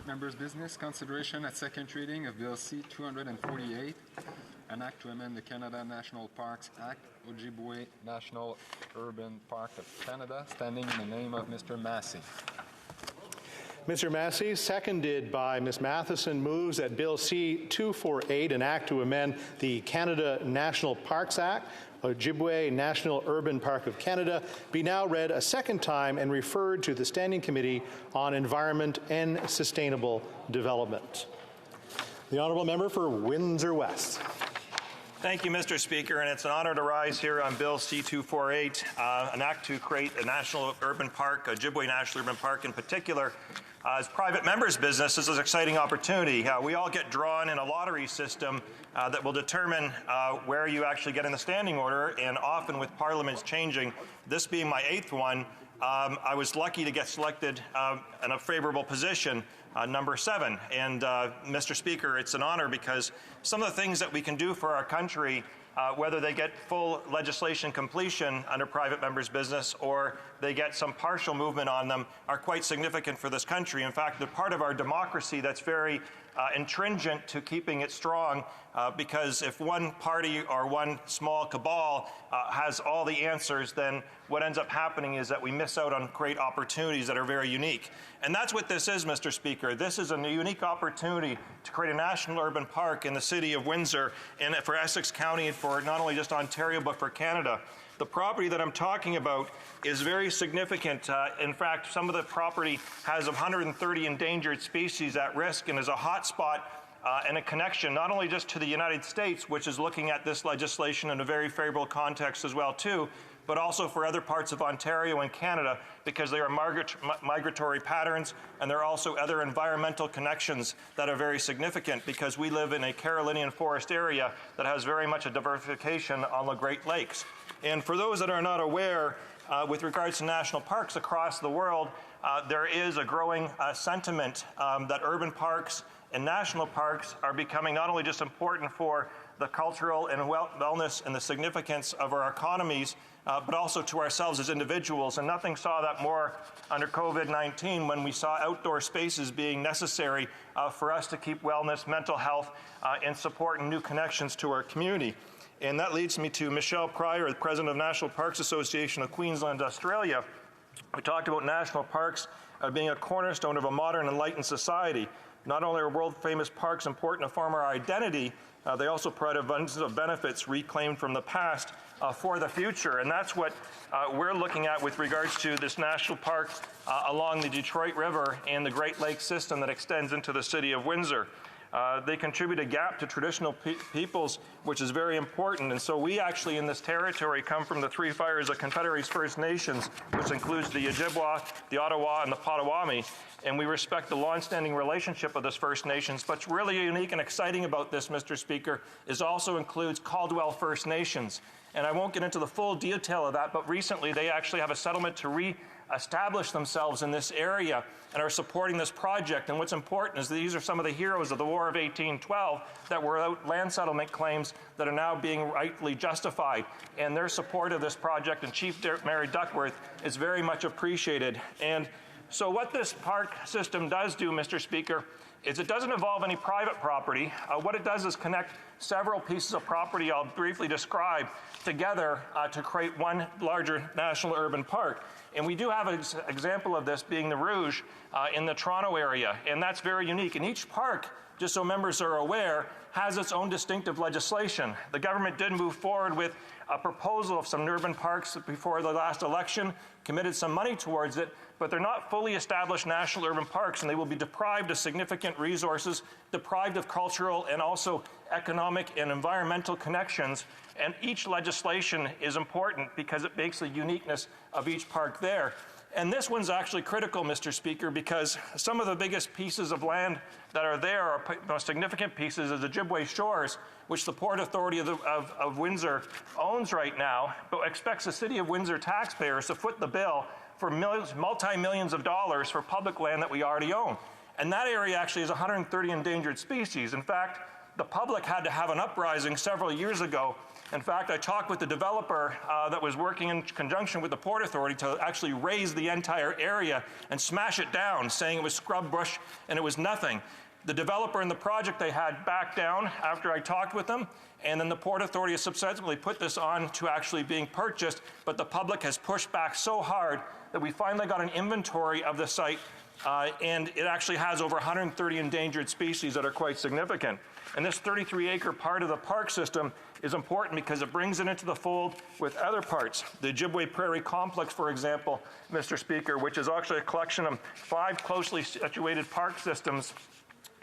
Private members' business consideration at second reading of Bill C-248, an act to amend the Canada National Parks Act, Ojibway National Urban Park of Canada, standing in the name of Mr. Massey. Mr. Massey, seconded by Ms. Matheson, moves that Bill C-248, an act to amend the Canada National Parks Act, Ojibway National Urban Park of Canada, be now read a second time and referred to the Standing Committee on Environment and Sustainable Development. The Honourable Member for Windsor West. Thank you, Mr. Speaker, and it's an honour to rise here on Bill C-248, an act to create a national urban park, Ojibway National Urban Park in particular. As private members' business, this is an exciting opportunity. We all get drawn in a lottery system that will determine where you actually get in the standing order, and often with parliaments changing, this being my 8th one, I was lucky to get selected in a favourable position, number 7. And Mr. Speaker, it's an honour because some of the things that we can do for our country, whether they get full legislation completion under private members' business or they get some partial movement on them, are quite significant for this country. In fact, they're part of our democracy that's very intringent to keeping it strong, because if one party or one small cabal has all the answers, then what ends up happening is that we miss out on great opportunities that are very unique. And that's what this is, Mr. Speaker. This is a unique opportunity to create a national urban park in the city of Windsor and for Essex County and for not only just Ontario but for Canada. The property that I'm talking about is very significant. In fact, some of the property has 130 endangered species at risk and is a hotspot and a connection not only just to the United States, which is looking at this legislation in a very favorable context as well too, but also for other parts of Ontario and Canada, because there are migratory patterns, and there are also other environmental connections that are very significant, because we live in a Carolinian forest area that has very much a diversification on the Great Lakes. And for those that are not aware, with regards to national parks across the world, there is a growing sentiment that urban parks and national parks are becoming not only just important for the cultural and wellness and the significance of our economies, but also to ourselves as individuals. And nothing saw that more under COVID-19, when we saw outdoor spaces being necessary for us to keep wellness, mental health, and support and new connections to our community. And that leads me to Michelle Pryor, the President of National Parks Association of Queensland, Australia. We talked about national parks being a cornerstone of a modern, enlightened society. Not only are world-famous parks important to form our identity, they also provide abundance of benefits reclaimed from the past for the future. And that's what we're looking at with regards to this national park along the Detroit River and the Great Lakes system that extends into the city of Windsor. They contribute a gap to traditional peoples, which is very important. And so we actually in this territory come from the Three Fires of Confederates First Nations, which includes the Ojibway, the Ottawa, and the Potawatomi. And we respect the long-standing relationship of this First Nations. But what's really unique and exciting about this, Mr. Speaker, is also includes Caldwell First Nations. And I won't get into the full detail of that, but recently they actually have a settlement to re-establish themselves in this area and are supporting this project. And what's important is these are some of the heroes of the War of 1812 that were out land settlement claims that are now being rightly justified. And their support of this project and Chief Mary Duckworth is very much appreciated. And so what this park system does do, Mr. Speaker, is it doesn't involve any private property. What it does is connect several pieces of property I'll briefly describe together to create one larger national urban park. And we do have an example of this being the Rouge in the Toronto area, and that's very unique. And each park, just so members are aware, has its own distinctive legislation. The government did move forward with a proposal of some urban parks before the last election, committed some money towards it, but they're not fully established national urban parks, and they will be deprived of significant resources, deprived of cultural and also economic and environmental connections. And each legislation is important because it makes the uniqueness of each park there. And this one's actually critical, Mr. Speaker, because some of the biggest pieces of land that are there, are most significant pieces, is the Ojibway Shores, which the Port Authority of Windsor owns right now, but expects the City of Windsor taxpayers to foot the bill for multi-millions of dollars for public land that we already own. And that area actually is 130 endangered species. In fact, the public had to have an uprising several years ago In fact, I talked with the developer that was working in conjunction with the Port Authority to actually raise the entire area and smash it down, saying it was scrub brush and it was nothing. The developer in the project they had backed down after I talked with them, and then the Port Authority has subsequently put this on to actually being purchased, but the public has pushed back so hard that we finally got an inventory of the site, and it actually has over 130 endangered species that are quite significant. And this 33-acre part of the park system is important because it brings it into the fold with other parts. The Ojibway Prairie Complex, for example, Mr. Speaker, which is actually a collection of 5 closely situated park systems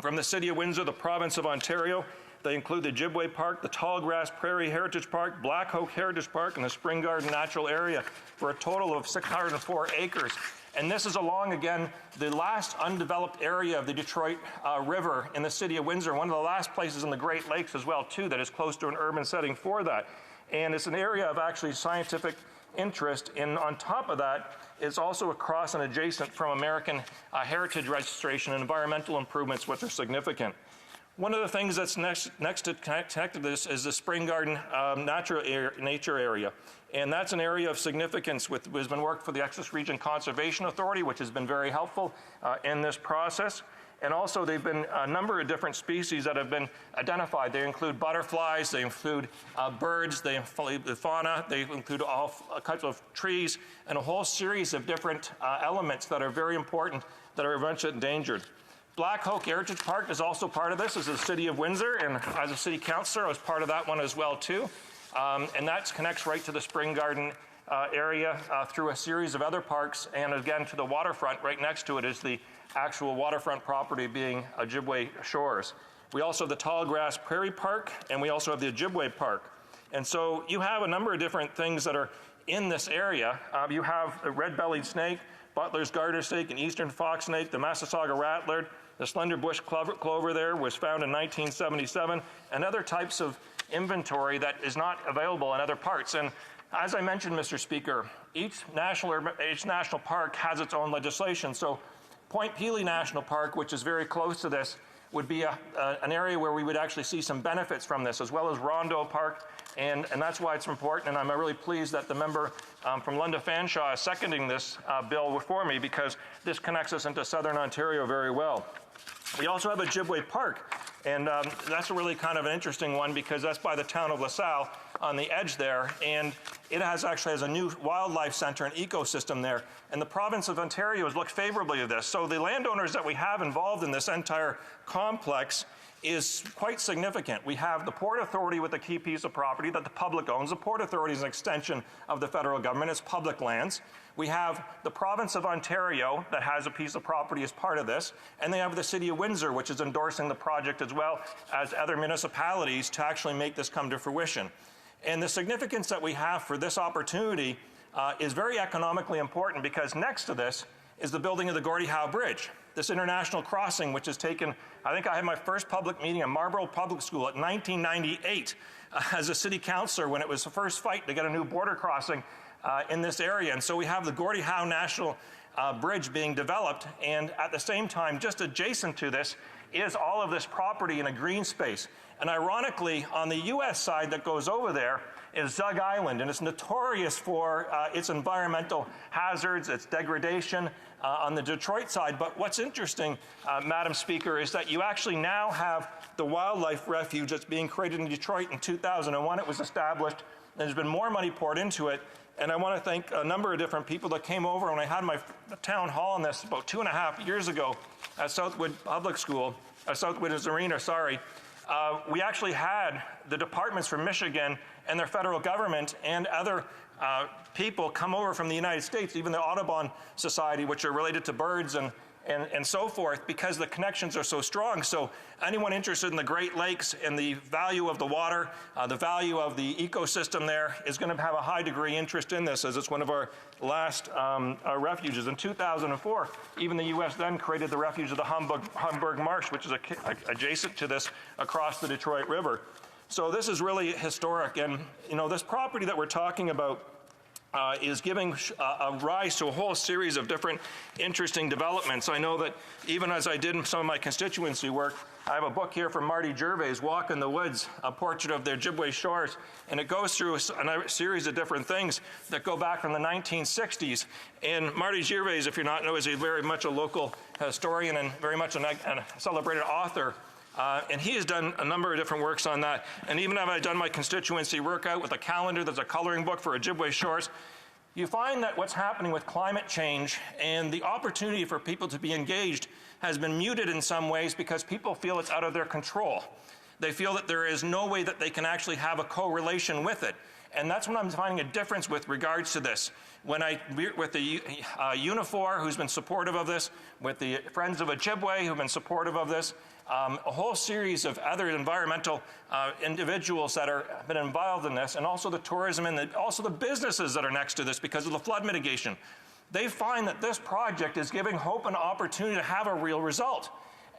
from the City of Windsor, the Province of Ontario. They include the Ojibway Park, the Tallgrass Prairie Heritage Park, Black Oak Heritage Park, and the Spring Garden Natural Area for a total of 604 acres. And this is along, again, the last undeveloped area of the Detroit River in the City of Windsor, one of the last places in the Great Lakes as well, too, that is close to an urban setting for that. And it's an area of actually scientific interest, and on top of that, it's also across and adjacent from American Heritage Registration and environmental improvements, which are significant. One of the things that's next to connected to this is the Spring Garden nature area. And that's an area of significance has been worked for the Excess Region Conservation Authority, which has been very helpful in this process. And also there've been a number of different species that have been identified. They include butterflies, they include birds, they include the fauna, they include all kinds of trees, and a whole series of different elements that are very important that are eventually endangered. Black Oak Heritage Park is also part of this. This is the City of Windsor, and as a city councillor, I was part of that one as well too. And that connects right to the Spring Garden area through a series of other parks, and again to the waterfront. Right next to it is the actual waterfront property being Ojibway Shores. We also have the Tallgrass Prairie Park, and we also have the Ojibway Park. And so you have a number of different things that are in this area. You have the red-bellied snake, Butler's garter snake, and eastern fox snake, the Massasauga rattler, the slender bush clover there was found in 1977, and other types of inventory that is not available in other parts. And as I mentioned, Mr. Speaker, each national park has its own legislation. So Point Pelee National Park, which is very close to this, would be an area where we would actually see some benefits from this, as well as Rondo Park, and that's why it's important, and I'm really pleased that the member from Lunda Fanshawe is seconding this bill for me, because this connects us into southern Ontario very well. We also have Ojibway Park, and that's a really kind of an interesting one because that's by the town of LaSalle on the edge there, and it actually has a new wildlife center and ecosystem there, and the province of Ontario has looked favorably at this. So the landowners that we have involved in this entire complex is quite significant. We have the Port Authority with a key piece of property that the public owns. The Port Authority is an extension of the federal government. It's public lands. We have the province of Ontario that has a piece of property as part of this, and they have the City of Windsor, which is endorsing the project as well as other municipalities to actually make this come to fruition. And the significance that we have for this opportunity is very economically important, because next to this is the building of the Gordie Howe Bridge, this international crossing, which has taken, I think I had my first public meeting at Marlborough Public School at 1998 as a city councillor, when it was the first fight to get a new border crossing in this area. And so we have the Gordie Howe National Bridge being developed, and at the same time, just adjacent to this, is all of this property in a green space. And ironically, on the U.S. side that goes over there is Zug Island, and it's notorious for its environmental hazards, its degradation on the Detroit side. But what's interesting, Madam Speaker, is that you actually now have the wildlife refuge that's being created in Detroit in 2001. It was established, and there's been more money poured into it. And I want to thank a number of different people that came over when I had my town hall on this about 2.5 years ago at Southwood Public School, Southwood Arena, sorry. We actually had the departments from Michigan and their federal government and other people come over from the United States, even the Audubon Society, which are related to birds and so forth, because the connections are so strong. So anyone interested in the Great Lakes and the value of the water, the value of the ecosystem there, is going to have a high degree interest in this, as it's one of our last refuges. In 2004, even the U.S. then created the refuge of the Humberg Marsh, which is adjacent to this across the Detroit River. So this is really historic. And, you know, this property that we're talking about is giving a rise to a whole series of different interesting developments. I know that even as I did in some of my constituency work, I have a book here from Marty Gervais, Walk in the Woods, a portrait of the Ojibway shores, and it goes through a series of different things that go back from the 1960s. And Marty Gervais, if you're not know, is very much a local historian and very much a celebrated author. And he has done a number of different works on that. And even as I've done my constituency workout with a calendar, there's a coloring book for Ojibway shores. You find that what's happening with climate change and the opportunity for people to be engaged has been muted in some ways because people feel it's out of their control. They feel that there is no way that they can actually have a correlation with it. And that's when I'm finding a difference with regards to this. When with the Unifor, who's been supportive of this, with the Friends of Ojibway, who've been supportive of this, a whole series of other environmental individuals that have been involved in this, and also the tourism and also the businesses that are next to this because of the flood mitigation. They find that this project is giving hope and opportunity to have a real result.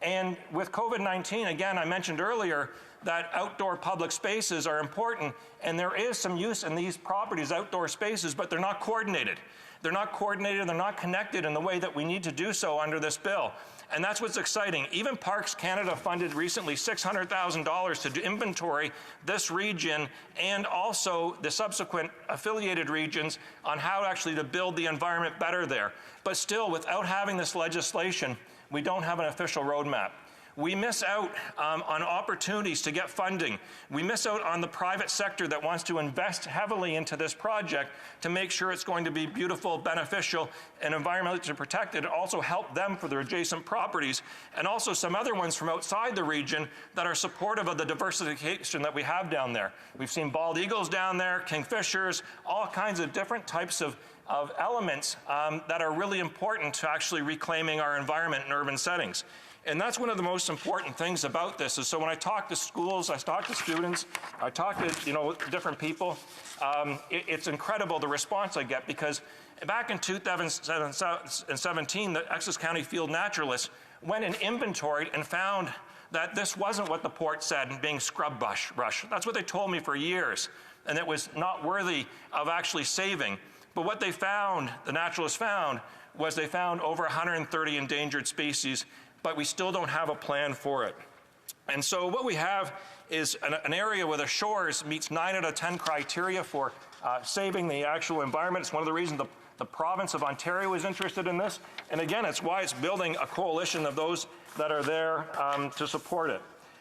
And with COVID-19, again, I mentioned earlier that outdoor public spaces are important, and there is some use in these properties, outdoor spaces, but they're not coordinated. They're not coordinated, they're not connected in the way that we need to do so under this bill. And that's what's exciting. Even Parks Canada funded recently $600,000 to inventory this region and also the subsequent affiliated regions on how actually to build the environment better there. But still, without having this legislation, we don't have an official roadmap. We miss out on opportunities to get funding. We miss out on the private sector that wants to invest heavily into this project to make sure it's going to be beautiful, beneficial, and environmentally protected, and also help them for their adjacent properties, and also some other ones from outside the region that are supportive of the diversification that we have down there. We've seen bald eagles down there, kingfishers, all kinds of different types of elements that are really important to actually reclaiming our environment in urban settings. And that's one of the most important things about this is so when I talk to schools, I talk to students, I talk to different people, it's incredible the response I get because back in 2017, the Essex County Field Naturalists went and inventoried and found that this wasn't what the port said, being scrub brush. That's what they told me for years, and it was not worthy of actually saving. But what they found, the naturalists found, was they found over 130 endangered species, but we still don't have a plan for it. And so what we have is an area where the shores meets 9 out of 10 criteria for saving the actual environment. It's one of the reasons the province of Ontario is interested in this. And again, it's why it's building a coalition of those that are there to support it.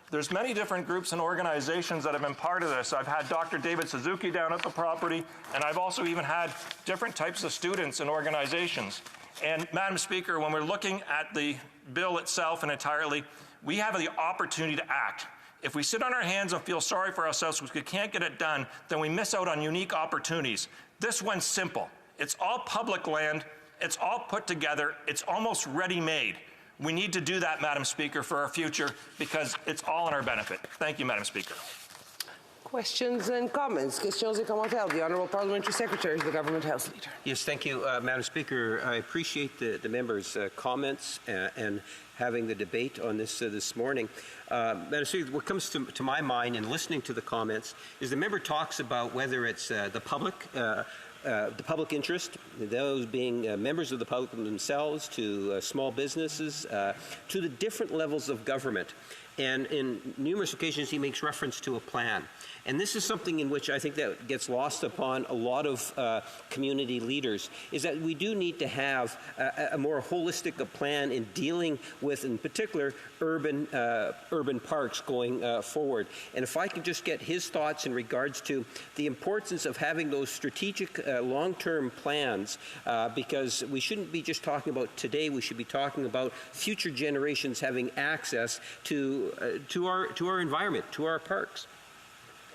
There's many different groups and organizations that have been part of this. I've had Dr. David Suzuki down at the property, and I've also even had different types of students and organizations. And Madam Speaker, when we're looking at the bill itself and entirely, we have the opportunity to act. If we sit on our hands and feel sorry for ourselves because we can't get it done, then we miss out on unique opportunities. This one's simple. It's all public land. It's all put together. It's almost ready-made. We need to do that, Madam Speaker, for our future because it's all in our benefit. Thank you, Madam Speaker. Questions and comments. Questions et commentaires. The Honourable Parliamentary Secretary, the Government House Leader. Yes, thank you, Madam Speaker. I appreciate the members' comments and having the debate on this this morning. Madam Speaker, what comes to my mind in listening to the comments is the member talks about whether it's the public interest, those being members of the public themselves, to small businesses, to the different levels of government. And in numerous occasions, he makes reference to a plan. And this is something in which I think that gets lost upon a lot of community leaders, is that we do need to have a more holistic plan in dealing with, in particular, urban parks going forward. And if I could just get his thoughts in regards to the importance of having those strategic long-term plans, because we shouldn't be just talking about today, we should be talking about future generations having access to our environment, to our parks.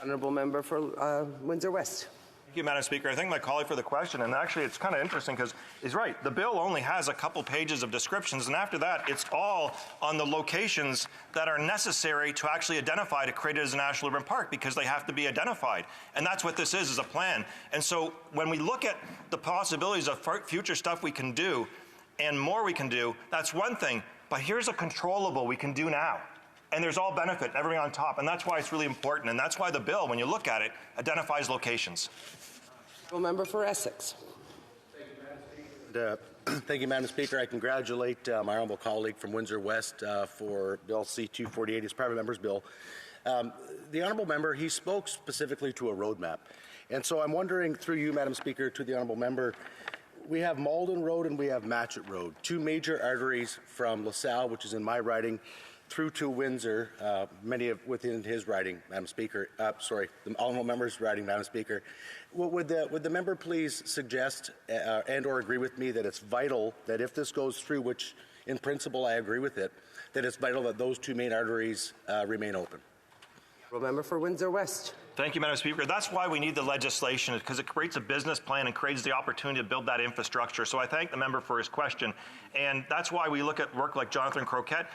Honourable Member for Windsor West. Thank you, Madam Speaker. I thank my colleague for the question, and actually it's kind of interesting because he's right. The bill only has a couple pages of descriptions, and after that it's all on the locations that are necessary to actually identify to create it as a national urban park because they have to be identified. And that's what this is a plan. And so when we look at the possibilities of future stuff we can do and more we can do, that's one thing. But here's a controllable we can do now. And there's all benefit, everything on top, and that's why it's really important. And that's why the bill, when you look at it, identifies locations. Member for Essex. Thank you, Madam Speaker. I congratulate my honourable colleague from Windsor West for Bill C-248, his private member's bill. The honourable member, he spoke specifically to a roadmap. And so I'm wondering, through you, Madam Speaker, to the honourable member, we have Malden Road and we have Matchett Road, two major arteries from LaSalle, which is in my riding, through to Windsor, many of within his riding, Madam Speaker. Sorry, the honourable member's riding, Madam Speaker. Would the member please suggest and/or agree with me that it's vital that if this goes through, which in principle I agree with it, that it's vital that those two main arteries remain open? Member for Windsor West. Thank you, Madam Speaker. That's why we need the legislation, because it creates a business plan and creates the opportunity to build that infrastructure. So I thank the member for his question. And that's why we look at work like Jonathan Croquette.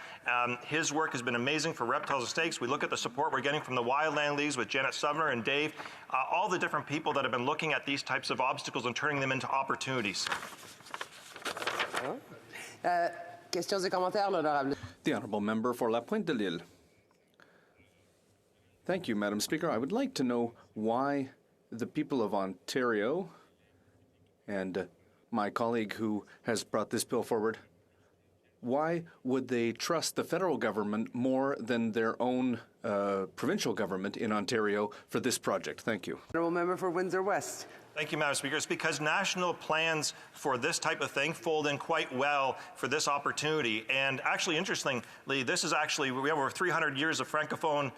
His work has been amazing for reptiles and snakes. We look at the support we're getting from the Wildland Leagues with Janet Sumner and Dave, all the different people that have been looking at these types of obstacles and turning them into opportunities. Questions et commentaires, l'honorable. The honourable member for La Pointe de l'Île. Thank you, Madam Speaker. I would like to know why the people of Ontario and my colleague who has brought this bill forward, why would they trust the federal government more than their own provincial government in Ontario for this project? Thank you. Honourable member for Windsor West. Thank you, Madam Speaker. It's because national plans for this type of thing fold in quite well for this opportunity. And actually, interestingly, this is actually, we have over 300 years of Francophone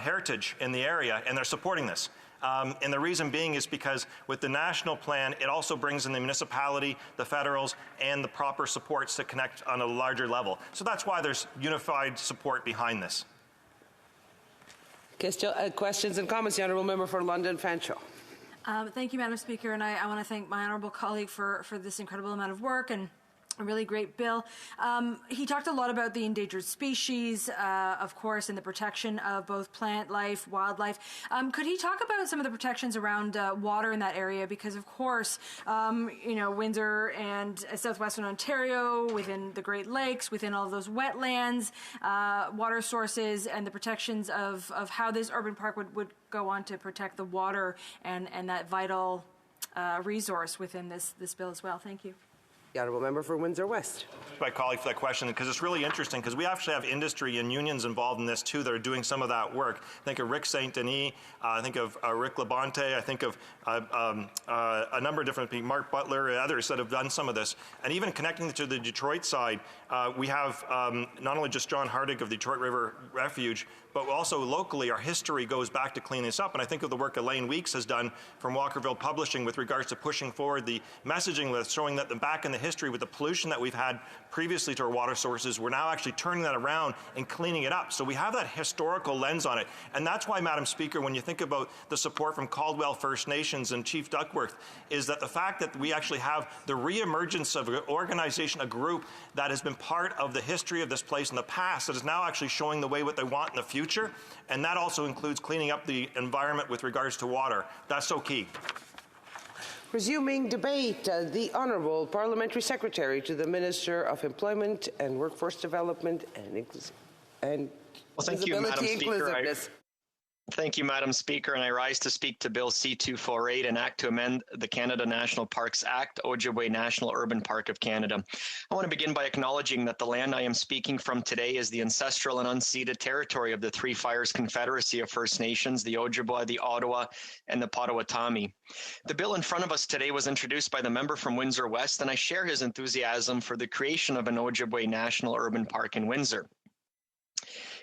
heritage in the area, and they're supporting this. And the reason being is because with the national plan, it also brings in the municipality, the federals, and the proper supports to connect on a larger level. So that's why there's unified support behind this. Questions and comments. The honourable member for London Fanshawe. Thank you, Madam Speaker, and I want to thank my honourable colleague for this incredible amount of work and a really great bill. He talked a lot about the endangered species, of course, and the protection of both plant life, wildlife. Could he talk about some of the protections around water in that area? Because, of course, Windsor and southwestern Ontario, within the Great Lakes, within all of those wetlands, water sources, and the protections of how this urban park would go on to protect the water and that vital resource within this bill as well. Thank you. The honourable member for Windsor West. My colleague for that question, because it's really interesting, because we actually have industry and unions involved in this too that are doing some of that work. Think of Rick St. Denis, I think of Rick Labonte, I think of a number of different people, Mark Butler and others that have done some of this. And even connecting to the Detroit side, we have not only just John Hardig of the Detroit River Refuge, but also locally our history goes back to clean this up. And I think of the work Elaine Weeks has done from Walkerville Publishing with regards to pushing forward the messaging list, showing that back in the history with the pollution that we've had previously to our water sources, we're now actually turning that around and cleaning it up. So we have that historical lens on it. And that's why, Madam Speaker, when you think about the support from Caldwell First Nations and Chief Duckworth, is that the fact that we actually have the reemergence of an organization, a group that has been part of the history of this place in the past that is now actually showing the way what they want in the future. And that also includes cleaning up the environment with regards to water. That's so key. Resuming debate, the Honourable Parliamentary Secretary to the Minister of Employment and Workforce Development and thank you, Madam Speaker. Thank you, Madam Speaker, and I rise to speak to Bill C-248, an act to amend the Canada National Parks Act, Ojibway National Urban Park of Canada. I want to begin by acknowledging that the land I am speaking from today is the ancestral and unceded territory of the Three Fires Confederacy of First Nations, the Ojibway, the Ottawa, and the Potawatomi. The bill in front of us today was introduced by the member from Windsor West, and I share his enthusiasm for the creation of an Ojibway National Urban Park in Windsor.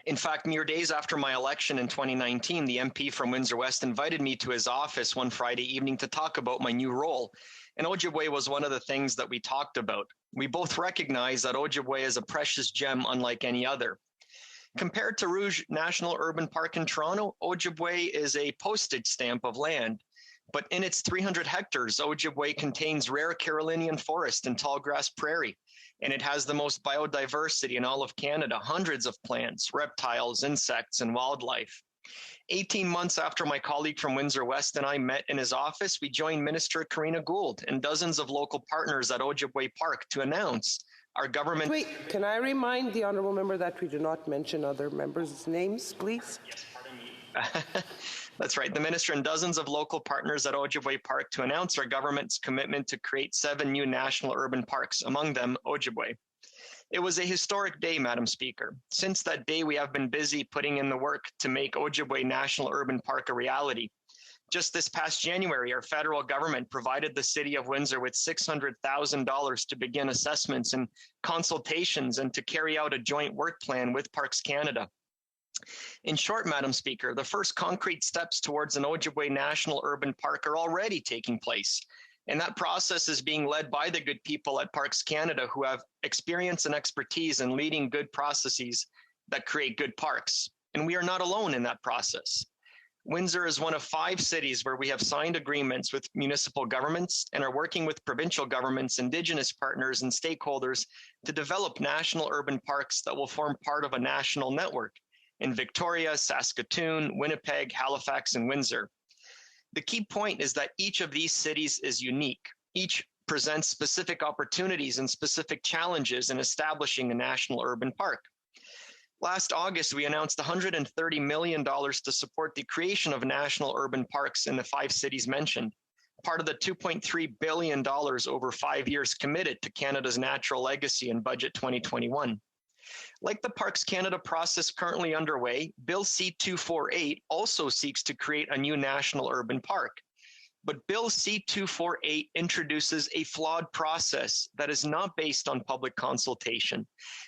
In fact, mere days after my election in 2019, the MP from Windsor West invited me to his office one Friday evening to talk about my new role. And Ojibway was one of the things that we talked about. We both recognize that Ojibway is a precious gem unlike any other. Compared to Rouge National Urban Park in Toronto, Ojibway is a postage stamp of land. But in its 300 hectares, Ojibway contains rare Carolinian forest and tallgrass prairie. And it has the most biodiversity in all of Canada, hundreds of plants, reptiles, insects, and wildlife. 18 months after my colleague from Windsor West and I met in his office, we joined Minister Karina Gould and dozens of local partners at Ojibway Park to announce our government... Wait, can I remind the honourable member that we do not mention other members' names, please? Yes, pardon me. That's right. The minister and dozens of local partners at Ojibway Park to announce our government's commitment to create 7 new national urban parks, among them Ojibway. It was a historic day, Madam Speaker. Since that day, we have been busy putting in the work to make Ojibway National Urban Park a reality. Just this past January, our federal government provided the City of Windsor with $600,000 to begin assessments and consultations and to carry out a joint work plan with Parks Canada. In short, Madam Speaker, the first concrete steps towards an Ojibway National Urban Park are already taking place. And that process is being led by the good people at Parks Canada who have experience and expertise in leading good processes that create good parks. And we are not alone in that process. Windsor is one of 5 cities where we have signed agreements with municipal governments and are working with provincial governments, Indigenous partners, and stakeholders to develop national urban parks that will form part of a national network in Victoria, Saskatoon, Winnipeg, Halifax, and Windsor. The key point is that each of these cities is unique. Each presents specific opportunities and specific challenges in establishing a national urban park. Last August, we announced $130 million to support the creation of national urban parks in the 5 cities mentioned, part of the $2.3 billion over 5 years committed to Canada's Natural Legacy in Budget 2021. Like the Parks Canada process currently underway, Bill C-248 also seeks to create a new national urban park. But Bill C-248 introduces a flawed process that is not based on public consultation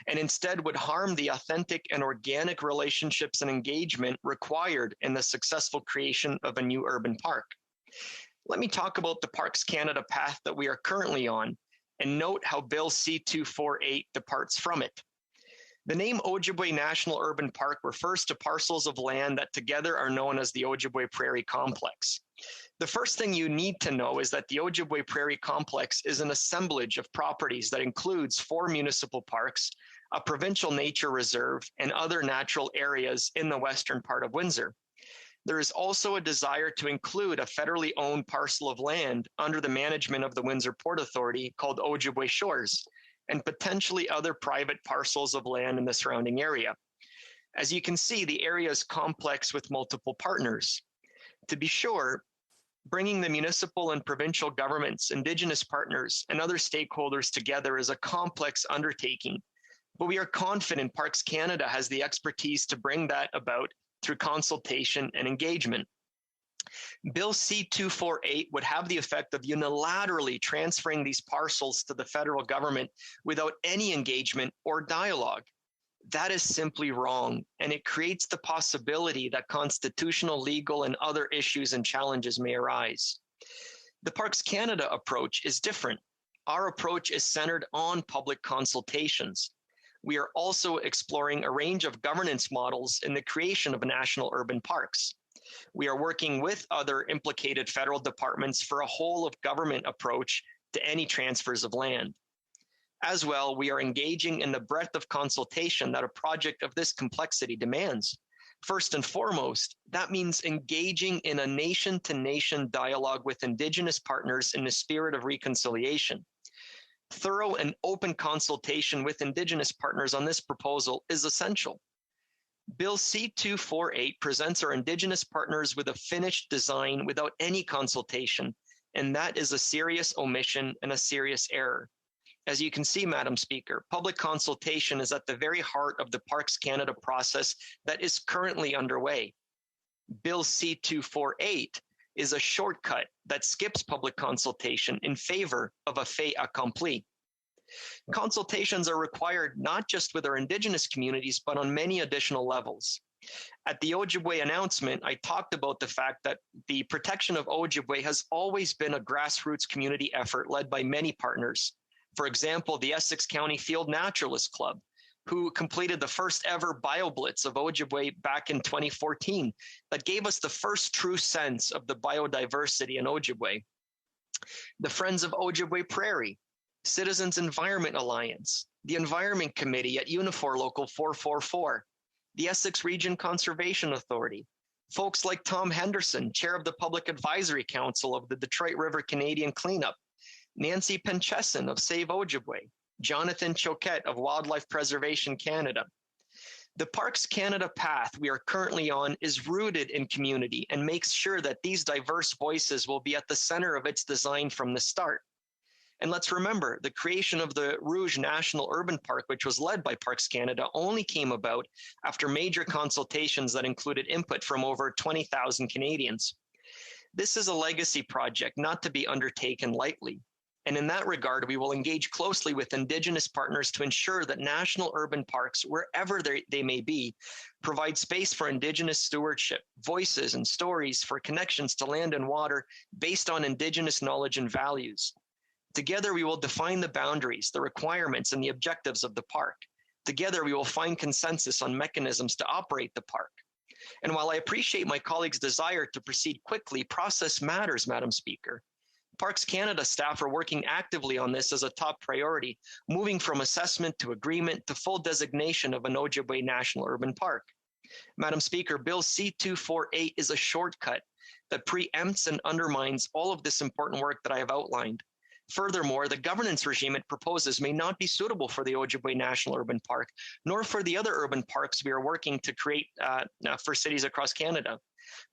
and instead would harm the authentic and organic relationships and engagement required in the successful creation of a new urban park. Let me talk about the Parks Canada path that we are currently on and note how Bill C-248 departs from it. The name Ojibway National Urban Park refers to parcels of land that together are known as the Ojibway Prairie Complex. The first thing you need to know is that the Ojibway Prairie Complex is an assemblage of properties that includes 4 municipal parks, a provincial nature reserve, and other natural areas in the western part of Windsor. There is also a desire to include a federally owned parcel of land under the management of the Windsor Port Authority called Ojibway Shores, and potentially other private parcels of land in the surrounding area. As you can see, the area is complex with multiple partners. To be sure, bringing the municipal and provincial governments, Indigenous partners, and other stakeholders together is a complex undertaking, but we are confident Parks Canada has the expertise to bring that about through consultation and engagement. Bill C-248 would have the effect of unilaterally transferring these parcels to the federal government without any engagement or dialogue. That is simply wrong, and it creates the possibility that constitutional, legal, and other issues and challenges may arise. The Parks Canada approach is different. Our approach is centered on public consultations. We are also exploring a range of governance models in the creation of national urban parks. We are working with other implicated federal departments for a whole of government approach to any transfers of land. As well, we are engaging in the breadth of consultation that a project of this complexity demands. First and foremost, that means engaging in a nation-to-nation dialogue with Indigenous partners in the spirit of reconciliation. Thorough and open consultation with Indigenous partners on this proposal is essential. Bill C-248 presents our Indigenous partners with a finished design without any consultation, and that is a serious omission and a serious error. As you can see, Madam Speaker, public consultation is at the very heart of the Parks Canada process that is currently underway. Bill C-248 is a shortcut that skips public consultation in favor of a fait accompli. Consultations are required not just with our Indigenous communities, but on many additional levels. At the Ojibway announcement, I talked about the fact that the protection of Ojibway has always been a grassroots community effort led by many partners. For example, the Essex County Field Naturalist Club, who completed the first ever BioBlitz of Ojibway back in 2014 that gave us the first true sense of the biodiversity in Ojibway. The Friends of Ojibway Prairie, Citizens Environment Alliance, the Environment Committee at Unifor Local 444, the Essex Region Conservation Authority, folks like Tom Henderson, Chair of the Public Advisory Council of the Detroit River Canadian Cleanup, Nancy Pencheson of Save Ojibway, Jonathan Choquette of Wildlife Preservation Canada. The Parks Canada path we are currently on is rooted in community and makes sure that these diverse voices will be at the center of its design from the start. And let's remember, the creation of the Rouge National Urban Park, which was led by Parks Canada, only came about after major consultations that included input from over 20,000 Canadians. This is a legacy project not to be undertaken lightly. And in that regard, we will engage closely with Indigenous partners to ensure that national urban parks, wherever they may be, provide space for Indigenous stewardship, voices and stories for connections to land and water based on Indigenous knowledge and values. Together, we will define the boundaries, the requirements, and the objectives of the park. Together, we will find consensus on mechanisms to operate the park. And while I appreciate my colleagues' desire to proceed quickly, process matters, Madam Speaker. Parks Canada staff are working actively on this as a top priority, moving from assessment to agreement to full designation of an Ojibway National Urban Park. Madam Speaker, Bill C-248 is a shortcut that preempts and undermines all of this important work that I have outlined. Furthermore, the governance regime it proposes may not be suitable for the Ojibway National Urban Park, nor for the other urban parks we are working to create for cities across Canada.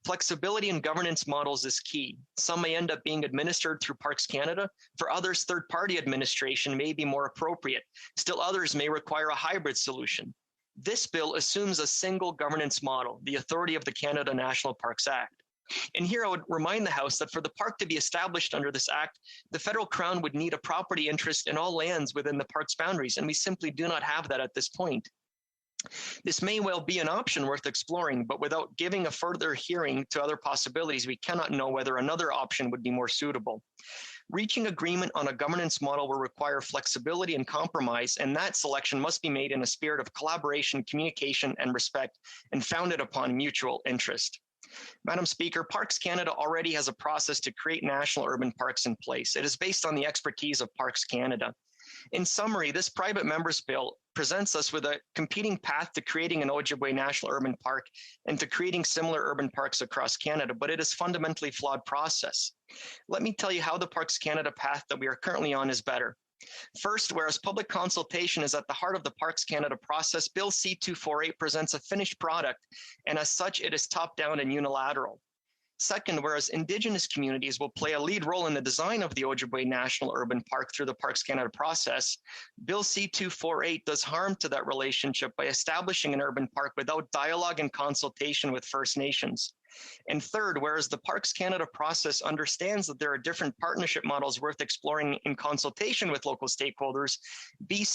Flexibility in governance models is key. Some may end up being administered through Parks Canada. For others, third-party administration may be more appropriate. Still others may require a hybrid solution. This bill assumes a single governance model, the authority of the Canada National Parks Act. And here I would remind the House that for the park to be established under this act, the federal crown would need a property interest in all lands within the park's boundaries, and we simply do not have that at this point. This may well be an option worth exploring, but without giving a further hearing to other possibilities, we cannot know whether another option would be more suitable. Reaching agreement on a governance model will require flexibility and compromise, and that selection must be made in a spirit of collaboration, communication, and respect, and founded upon mutual interest. Madam Speaker, Parks Canada already has a process to create national urban parks in place. It is based on the expertise of Parks Canada. In summary, this private member's bill presents us with a competing path to creating an Ojibway National Urban Park and to creating similar urban parks across Canada, but it is a fundamentally flawed process. Let me tell you how the Parks Canada path that we are currently on is better. First, whereas public consultation is at the heart of the Parks Canada process, Bill C-248 presents a finished product, and as such, it is top-down and unilateral. Second, whereas Indigenous communities will play a lead role in the design of the Ojibway National Urban Park through the Parks Canada process, Bill C-248 does harm to that relationship by establishing an urban park without dialogue and consultation with First Nations. And third, whereas the Parks Canada process understands that there are different partnership models worth exploring in consultation with local stakeholders, Bill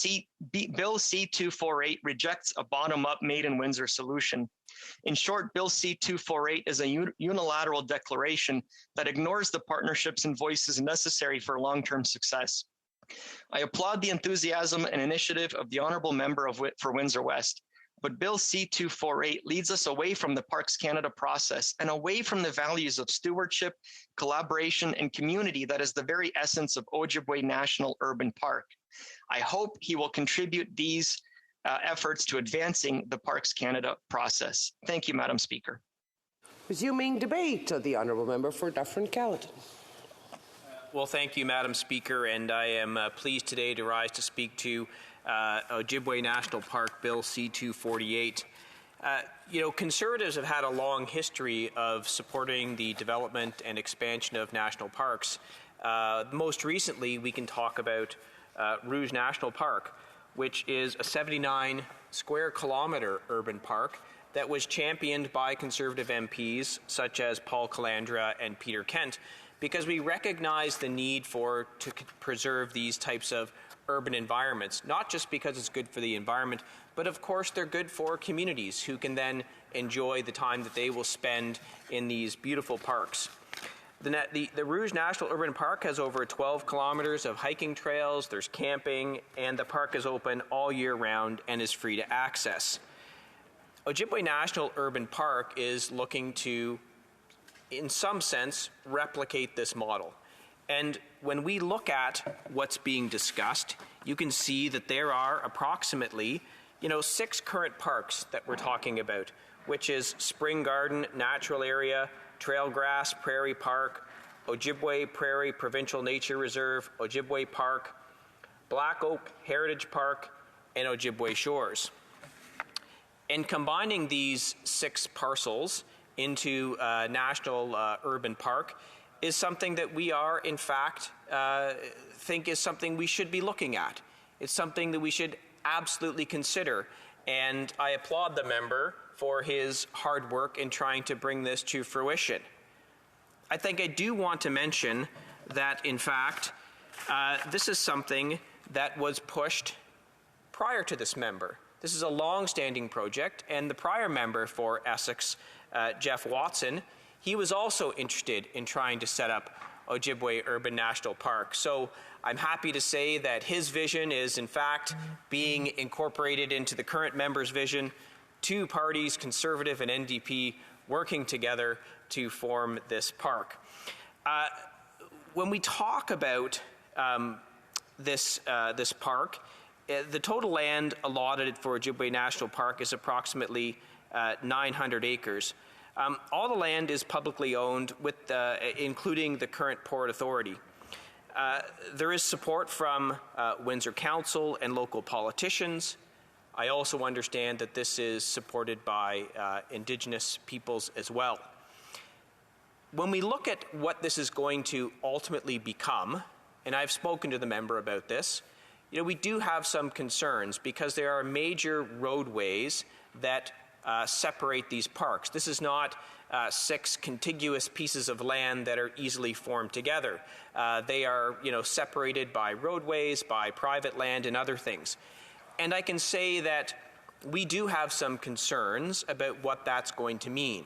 C-248 rejects a bottom-up made-in-Windsor solution. In short, Bill C-248 is a unilateral declaration that ignores the partnerships and voices necessary for long-term success. I applaud the enthusiasm and initiative of the honourable member for Windsor West. But Bill C-248 leads us away from the Parks Canada process and away from the values of stewardship, collaboration, and community that is the very essence of Ojibway National Urban Park. I hope he will contribute these efforts to advancing the Parks Canada process. Thank you, Madam Speaker. Resuming debate, the honourable member for Dufferin-Caledon. Well, thank you, Madam Speaker, and I am pleased today to rise to speak to Ojibway National Park Bill C-248. Conservatives have had a long history of supporting the development and expansion of national parks. Most recently, we can talk about Rouge National Park, which is a 79 square kilometre urban park that was championed by Conservative MPs such as Paul Calandra and Peter Kent, because we recognize the need to preserve these types of urban environments, not just because it's good for the environment, but of course they're good for communities who can then enjoy the time that they will spend in these beautiful parks. The Rouge National Urban Park has over 12 kilometers of hiking trails, there's camping, and the park is open all year round and is free to access. Ojibway National Urban Park is looking to, in some sense, replicate this model. And when we look at what's being discussed, you can see that there are approximately, 6 current parks that we're talking about, which is Spring Garden Natural Area, Trailgrass Prairie Park, Ojibway Prairie Provincial Nature Reserve, Ojibway Park, Black Oak Heritage Park, and Ojibway Shores. And combining these 6 parcels into a national urban park is something that we are, in fact, think is something we should be looking at. It's something that we should absolutely consider. And I applaud the member for his hard work in trying to bring this to fruition. I think I do want to mention that, in fact, this is something that was pushed prior to this member. This is a long-standing project, and the prior member for Essex, Jeff Watson, he was also interested in trying to set up Ojibway Urban National Park. So I'm happy to say that his vision is, in fact, being incorporated into the current member's vision. 2 parties, Conservative and NDP, working together to form this park. When we talk about this park, the total land allotted for Ojibway National Park is approximately 900 acres. All the land is publicly owned, with including the current Port Authority. There is support from Windsor Council and local politicians. I also understand that this is supported by Indigenous peoples as well. When we look at what this is going to ultimately become, and I've spoken to the member about this, we do have some concerns because there are major roadways that separate these parks. This is not 6 contiguous pieces of land that are easily formed together. They are, separated by roadways, by private land, and other things. And I can say that we do have some concerns about what that's going to mean.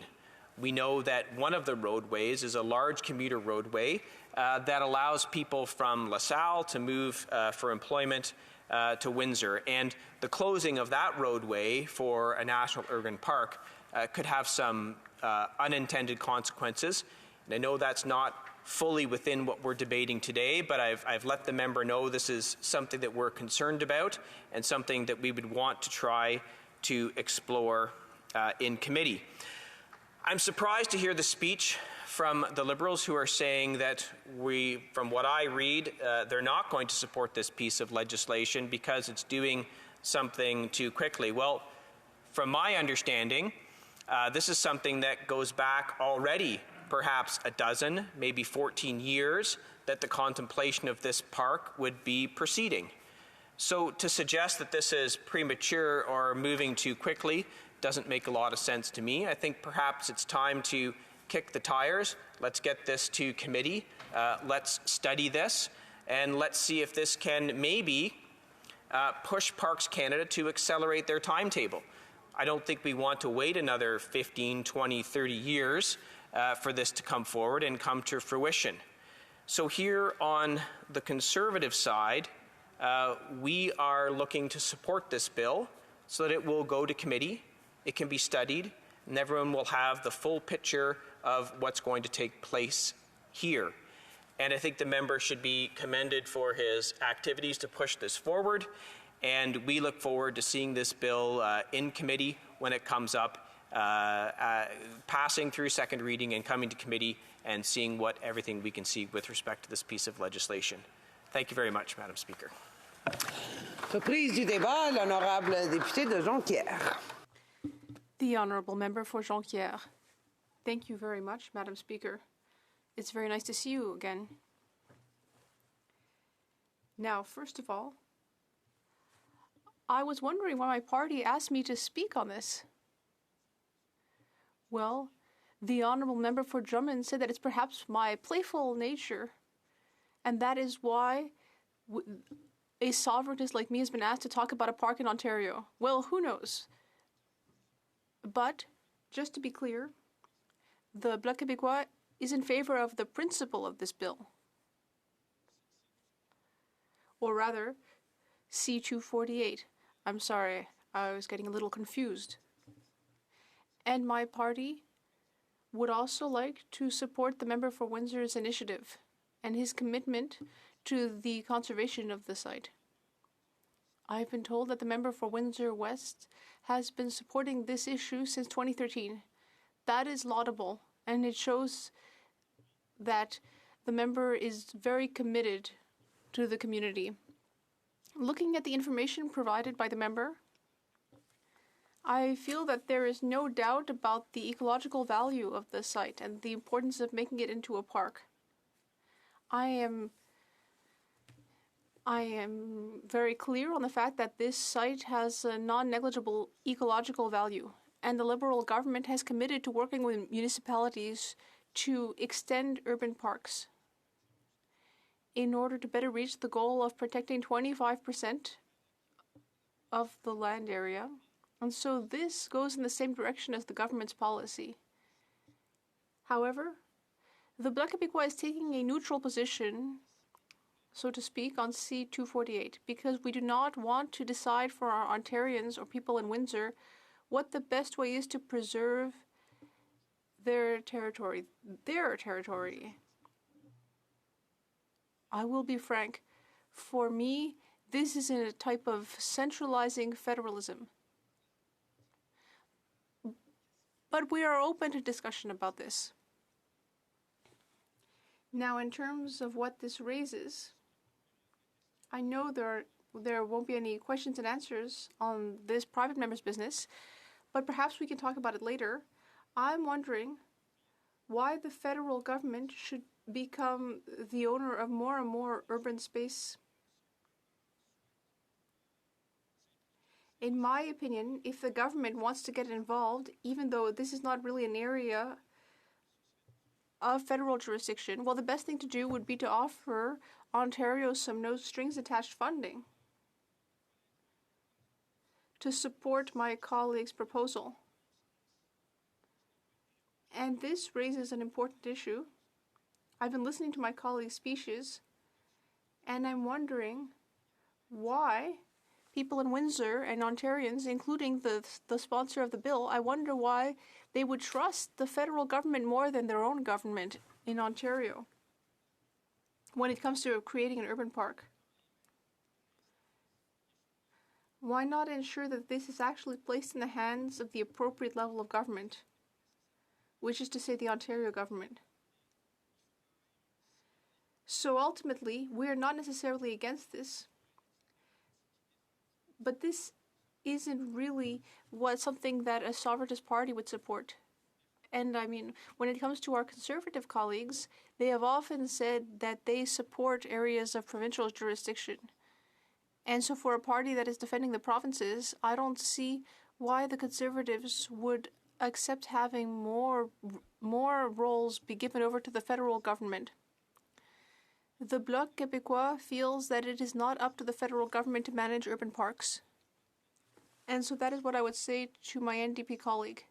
We know that one of the roadways is a large commuter roadway that allows people from LaSalle to move for employment to Windsor. And the closing of that roadway for a national urban park could have some unintended consequences. And I know that's not fully within what we're debating today, but I've let the member know this is something that we're concerned about and something that we would want to try to explore in committee. I'm surprised to hear the speech from the Liberals, who are saying that from what I read, they're not going to support this piece of legislation because it's doing something too quickly. Well, from my understanding, this is something that goes back already perhaps a dozen, maybe 14 years that the contemplation of this park would be proceeding. So to suggest that this is premature or moving too quickly doesn't make a lot of sense to me. I think perhaps it's time to kick the tires. Let's get this to committee. Let's study this, and let's see if this can maybe push Parks Canada to accelerate their timetable. I don't think we want to wait another 15, 20, 30 years for this to come forward and come to fruition. So here on the Conservative side, we are looking to support this bill so that it will go to committee, it can be studied, and everyone will have the full picture of what's going to take place here. And I think the member should be commended for his activities to push this forward, and we look forward to seeing this bill in committee when it comes up, passing through second reading and coming to committee and seeing what everything we can see with respect to this piece of legislation. Thank you very much, Madam Speaker. Reprise du débat, l'honorable député de Jonquière. The Honourable Member for Jonquière. Thank you very much, Madam Speaker. It's very nice to see you again. Now, first of all, I was wondering why my party asked me to speak on this. Well, the Honourable Member for Drummond said that it's perhaps my playful nature, and that is why a sovereigntist like me has been asked to talk about a park in Ontario. Well, who knows? But, just to be clear, the Bloc Québécois is in favor of the principle of this bill. Or rather, C-248. I'm sorry, I was getting a little confused. And my party would also like to support the member for Windsor's initiative and his commitment to the conservation of the site. I've been told that the member for Windsor West has been supporting this issue since 2013. That is laudable, and it shows that the member is very committed to the community. Looking at the information provided by the member, I feel that there is no doubt about the ecological value of the site and the importance of making it into a park. I am very clear on the fact that this site has a non-negligible ecological value, and the Liberal government has committed to working with municipalities to extend urban parks in order to better reach the goal of protecting 25% of the land area. And so this goes in the same direction as the government's policy. However, the Bloc Québécois is taking a neutral position, so to speak, on C-248 because we do not want to decide for our Ontarians or people in Windsor what the best way is to preserve their territory. I will be frank. For me, this is a type of centralizing federalism. But we are open to discussion about this. Now, in terms of what this raises, I know there won't be any questions and answers on this private member's business, but perhaps we can talk about it later. I'm wondering why the federal government should become the owner of more and more urban space. In my opinion, if the government wants to get involved, even though this is not really an area of federal jurisdiction, well, the best thing to do would be to offer Ontario some no strings attached funding to support my colleague's proposal. And this raises an important issue. I've been listening to my colleague's speeches, and I'm wondering why people in Windsor and Ontarians, including the sponsor of the bill, I wonder why they would trust the federal government more than their own government in Ontario when it comes to creating an urban park. Why not ensure that this is actually placed in the hands of the appropriate level of government, which is to say the Ontario government? So ultimately, we are not necessarily against this, but this isn't really something that a sovereigntist party would support. And I mean, when it comes to our conservative colleagues, they have often said that they support areas of provincial jurisdiction. And so for a party that is defending the provinces, I don't see why the Conservatives would accept having more roles be given over to the federal government. The Bloc Québécois feels that it is not up to the federal government to manage urban parks. And so that is what I would say to my NDP colleague.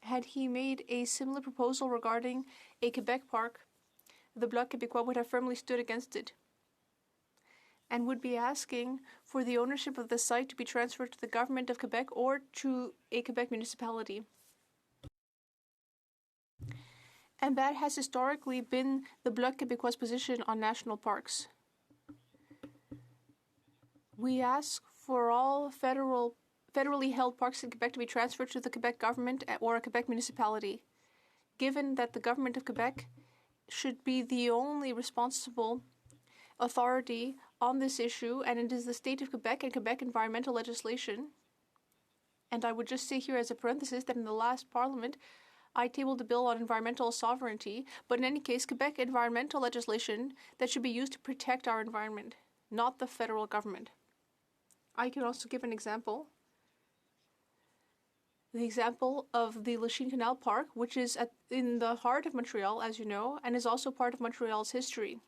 Had he made a similar proposal regarding a Quebec park, the Bloc Québécois would have firmly stood against it and would be asking for the ownership of the site to be transferred to the government of Quebec or to a Quebec municipality. And that has historically been the Bloc Québécois' position on national parks. We ask for all federally held parks in Quebec to be transferred to the Quebec government or a Quebec municipality, given that the government of Quebec should be the only responsible authority on this issue, and it is the state of Quebec and Quebec environmental legislation. And I would just say here as a parenthesis that in the last parliament, I tabled a bill on environmental sovereignty, but in any case, Quebec environmental legislation that should be used to protect our environment, not the federal government. I can also give an example. The example of the Lachine Canal Park, which is in the heart of Montreal, as you know, and is also part of Montreal's history.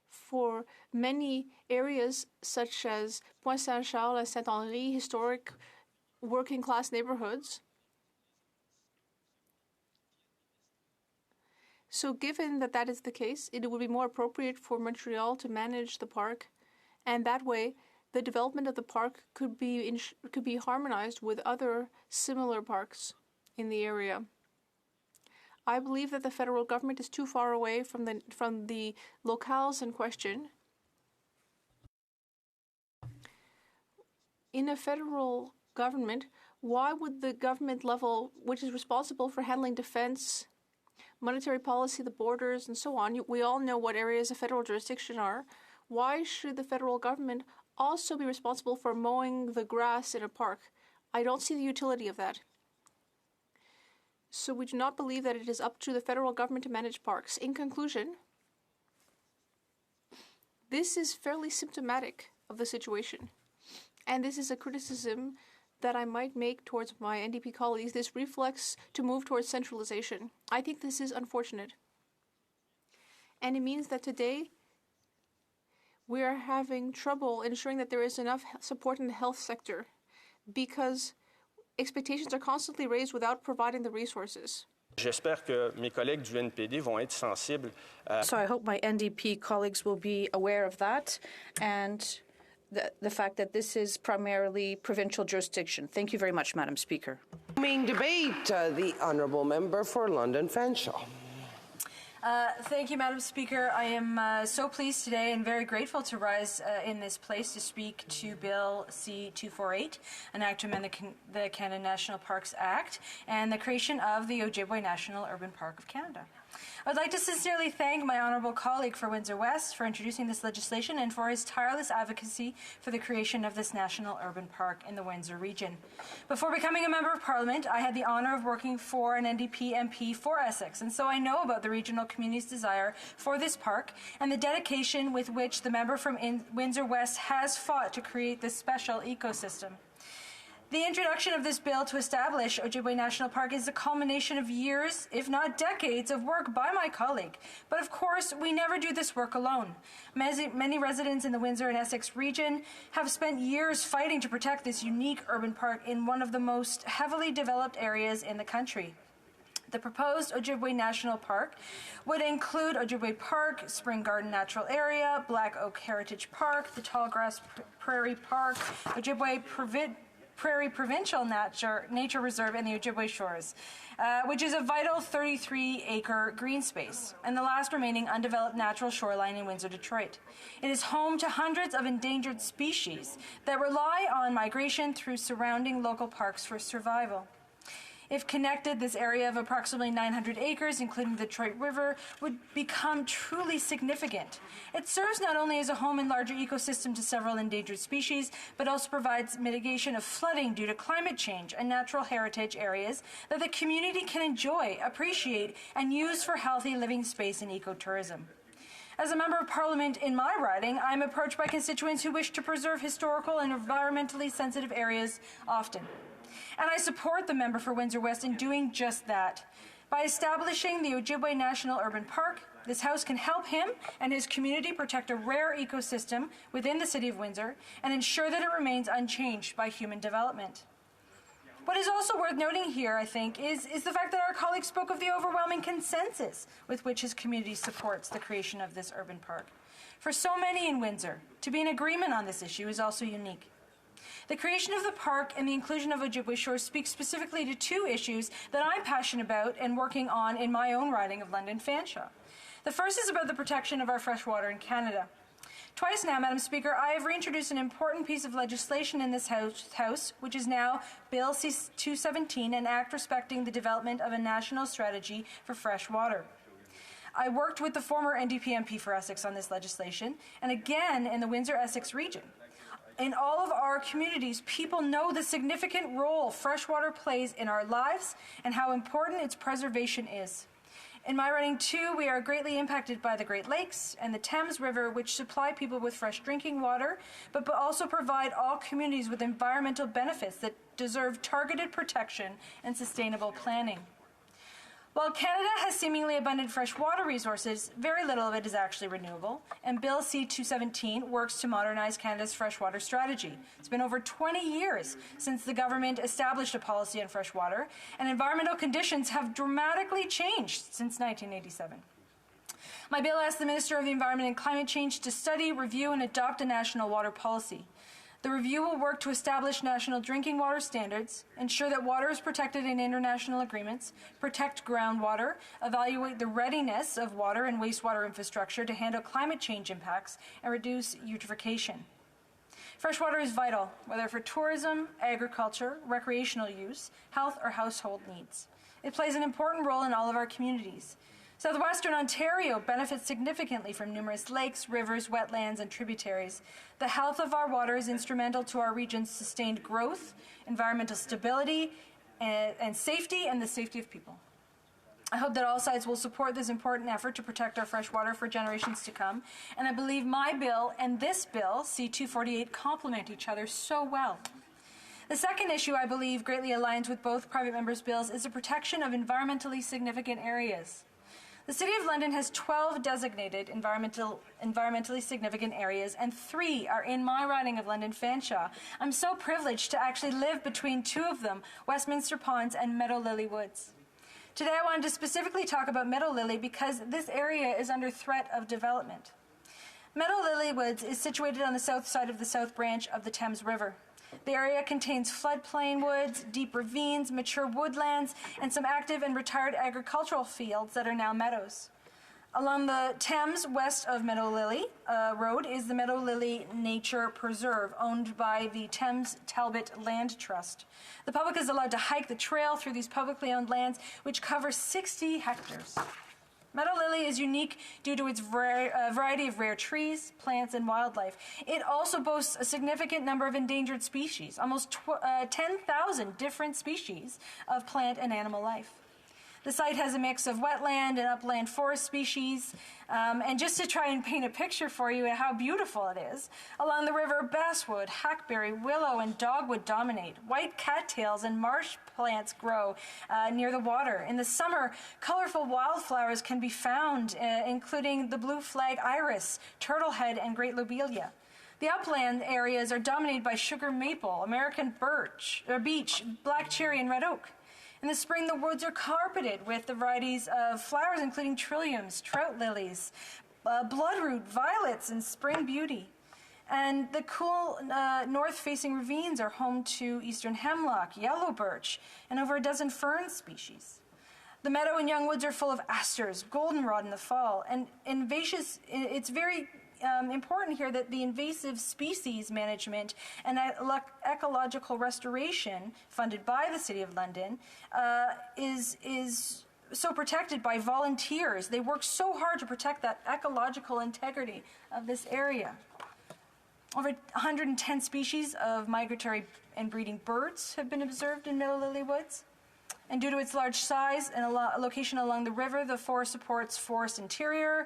For many areas such as Pointe-Saint-Charles and Saint-Henri, historic working-class neighborhoods. So given that that is the case, it would be more appropriate for Montreal to manage the park, and that way the development of the park could be harmonized with other similar parks in the area. I believe that the federal government is too far away from the locales in question. In a federal government, why would the government level, which is responsible for handling defense, monetary policy, the borders, and so on, we all know what areas of federal jurisdiction are, why should the federal government also be responsible for mowing the grass in a park? I don't see the utility of that. So we do not believe that it is up to the federal government to manage parks. In conclusion, this is fairly symptomatic of the situation. And this is a criticism that I might make towards my NDP colleagues, this reflex to move towards centralization. I think this is unfortunate. And it means that today we are having trouble ensuring that there is enough support in the health sector because expectations are constantly raised without providing the resources. J'espère que mes collègues du NPD vont être sensibles. So I hope my NDP colleagues will be aware of that and the fact that this is primarily provincial jurisdiction. Thank you very much, Madam Speaker. Main debate, the honourable member for London Fanshawe. Thank you, Madam Speaker. I am so pleased today and very grateful to rise in this place to speak to Bill C-248, an act to amend the Canada National Parks Act and the creation of the Ojibway National Urban Park of Canada. I would like to sincerely thank my honourable colleague for Windsor West for introducing this legislation and for his tireless advocacy for the creation of this national urban park in the Windsor region. Before becoming a Member of Parliament, I had the honour of working for an NDP MP for Essex, and so I know about the regional community's desire for this park and the dedication with which the member from Windsor West has fought to create this special ecosystem. The introduction of this bill to establish Ojibway National Park is a culmination of years, if not decades, of work by my colleague. But of course, we never do this work alone. Many residents in the Windsor and Essex region have spent years fighting to protect this unique urban park in one of the most heavily developed areas in the country. The proposed Ojibway National Park would include Ojibway Park, Spring Garden Natural Area, Black Oak Heritage Park, the Tallgrass Prairie Park, Ojibway Prairie Provincial Nature Reserve, and the Ojibway Shores, which is a vital 33-acre green space, and the last remaining undeveloped natural shoreline in Windsor, Detroit. It is home to hundreds of endangered species that rely on migration through surrounding local parks for survival. If connected, this area of approximately 900 acres, including the Detroit River, would become truly significant. It serves not only as a home and larger ecosystem to several endangered species, but also provides mitigation of flooding due to climate change and natural heritage areas that the community can enjoy, appreciate, and use for healthy living space and ecotourism. As a Member of Parliament in my riding, I am approached by constituents who wish to preserve historical and environmentally sensitive areas often. And I support the member for Windsor West in doing just that. By establishing the Ojibway National Urban Park, this House can help him and his community protect a rare ecosystem within the City of Windsor and ensure that it remains unchanged by human development. What is also worth noting here, I think, is the fact that our colleague spoke of the overwhelming consensus with which his community supports the creation of this urban park. For so many in Windsor, to be in agreement on this issue is also unique. The creation of the park and the inclusion of Ojibway Shores speaks specifically to two issues that I'm passionate about and working on in my own riding of London Fanshawe. The first is about the protection of our fresh water in Canada. Twice now, Madam Speaker, I have reintroduced an important piece of legislation in this House, which is now Bill C-217, an act respecting the development of a national strategy for fresh water. I worked with the former NDP MP for Essex on this legislation, and again in the Windsor-Essex region. In all of our communities, people know the significant role freshwater plays in our lives and how important its preservation is. In my riding too, we are greatly impacted by the Great Lakes and the Thames River, which supply people with fresh drinking water, but also provide all communities with environmental benefits that deserve targeted protection and sustainable planning. While Canada has seemingly abundant fresh water resources, very little of it is actually renewable, and Bill C-217 works to modernize Canada's freshwater strategy. It's been over 20 years since the government established a policy on fresh water, and environmental conditions have dramatically changed since 1987. My bill asks the Minister of the Environment and Climate Change to study, review, and adopt a national water policy. The review will work to establish national drinking water standards, ensure that water is protected in international agreements, protect groundwater, evaluate the readiness of water and wastewater infrastructure to handle climate change impacts, and reduce eutrophication. Freshwater is vital, whether for tourism, agriculture, recreational use, health, or household needs. It plays an important role in all of our communities. Southwestern Ontario benefits significantly from numerous lakes, rivers, wetlands, and tributaries. The health of our water is instrumental to our region's sustained growth, environmental stability, and safety, and the safety of people. I hope that all sides will support this important effort to protect our fresh water for generations to come, and I believe my bill and this bill, C-248, complement each other so well. The second issue I believe greatly aligns with both private members' bills is the protection of environmentally significant areas. The City of London has 12 designated environmentally significant areas, and 3 are in my riding of London Fanshawe. I'm so privileged to actually live between 2 of them, Westminster Ponds and Meadow Lily Woods. Today I wanted to specifically talk about Meadow Lily because this area is under threat of development. Meadow Lily Woods is situated on the south side of the South Branch of the Thames River. The area contains floodplain woods, deep ravines, mature woodlands, and some active and retired agricultural fields that are now meadows. Along the Thames west of Meadow Lily Road is the Meadow Lily Nature Preserve, owned by the Thames Talbot Land Trust. The public is allowed to hike the trail through these publicly owned lands, which cover 60 hectares. Meadow Lily is unique due to its variety of rare trees, plants, and wildlife. It also boasts a significant number of endangered species, almost 10,000 different species of plant and animal life. The site has a mix of wetland and upland forest species. And just to try and paint a picture for you of how beautiful it is, along the river, basswood, hackberry, willow, and dogwood dominate. White cattails and marsh plants grow near the water. In the summer, colorful wildflowers can be found, including the blue flag iris, turtlehead, and great lobelia. The upland areas are dominated by sugar maple, American beech, black cherry, and red oak. In the spring, the woods are carpeted with the varieties of flowers, including trilliums, trout lilies, bloodroot, violets, and spring beauty. And the cool north-facing ravines are home to eastern hemlock, yellow birch, and over a dozen fern species. The meadow and young woods are full of asters, goldenrod in the fall, and it's very important here that the invasive species management and ecological restoration funded by the City of London is so protected by volunteers. They work so hard to protect that ecological integrity of this area. Over 110 species of migratory and breeding birds have been observed in Meadow Lily Woods. And due to its large size and location along the river, the forest supports forest interior,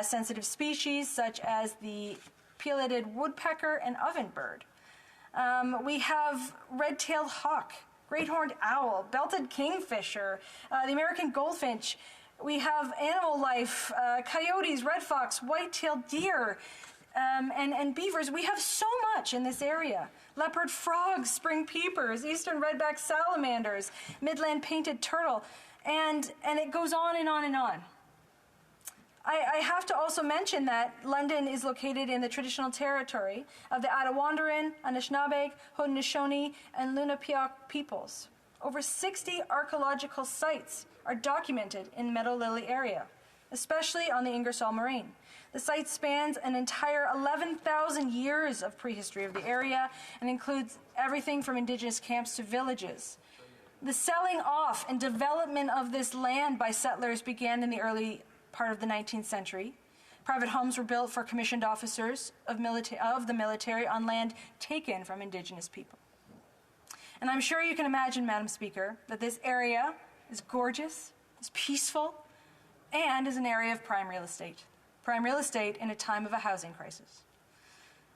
sensitive species such as the pileated woodpecker and ovenbird. We have red-tailed hawk, great horned owl, belted kingfisher, the American goldfinch. We have animal life, coyotes, red fox, white-tailed deer, and beavers. We have so much in this area. Leopard frogs, spring peepers, eastern redback salamanders, midland painted turtle, and it goes on and on and on. I have to also mention that London is located in the traditional territory of the Attawandaron, Anishinaabe, Haudenosaunee, and Lenape peoples. Over 60 archaeological sites are documented in Meadow Lily area, especially on the Ingersoll Moraine. The site spans an entire 11,000 years of prehistory of the area and includes everything from indigenous camps to villages. The selling off and development of this land by settlers began in the early part of the 19th century. Private homes were built for commissioned officers of the military on land taken from indigenous people. And I'm sure you can imagine, Madam Speaker, that this area is gorgeous, is peaceful, and is an area of prime real estate. Prime real estate in a time of a housing crisis.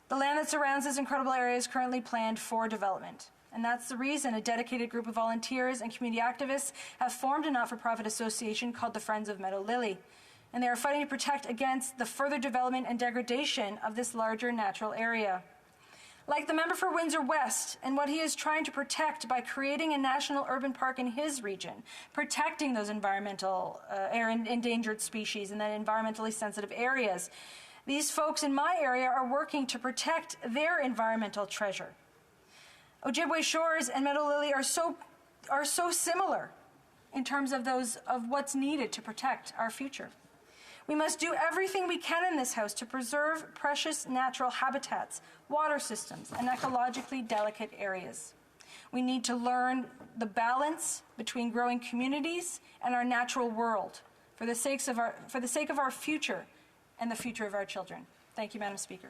The land that surrounds this incredible area is currently planned for development. And that's the reason a dedicated group of volunteers and community activists have formed a not-for-profit association called the Friends of Meadow Lily. And they are fighting to protect against the further development and degradation of this larger natural area. Like the member for Windsor West and what he is trying to protect by creating a national urban park in his region, protecting those environmental endangered species in that environmentally sensitive areas. These folks in my area are working to protect their environmental treasure. Ojibway shores and Meadow Lily are so similar in terms of what's needed to protect our future. We must do everything we can in this House to preserve precious natural habitats, water systems, and ecologically delicate areas. We need to learn the balance between growing communities and our natural world for for the sake of our future and the future of our children. Thank you, Madam Speaker.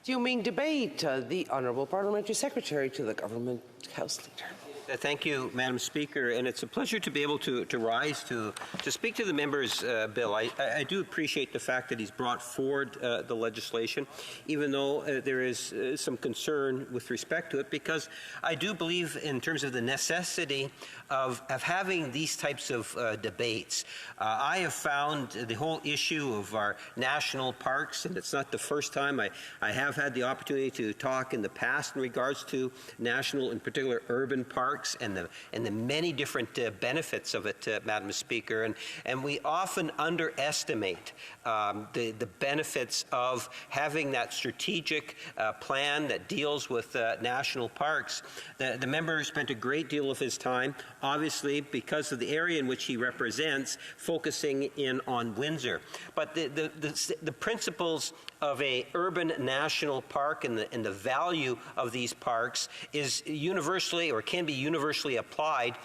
Resuming debate, the Honourable Parliamentary Secretary to the Government House Leader. Thank you, Madam Speaker, and it's a pleasure to be able to rise to speak to the member's bill. I do appreciate the fact that he's brought forward the legislation, even though there is some concern with respect to it, because I do believe in terms of the necessity of having these types of debates. I have found the whole issue of our national parks, and it's not the first time I have had the opportunity to talk in the past in regards to national, in particular urban parks, and the many different benefits of it, Madam Speaker, and we often underestimate the benefits of having that strategic plan that deals with national parks. The member spent a great deal of his time, obviously because of the area in which he represents, focusing in on Windsor. But the principles of a urban national park and the value of these parks is universally, or can be universally applied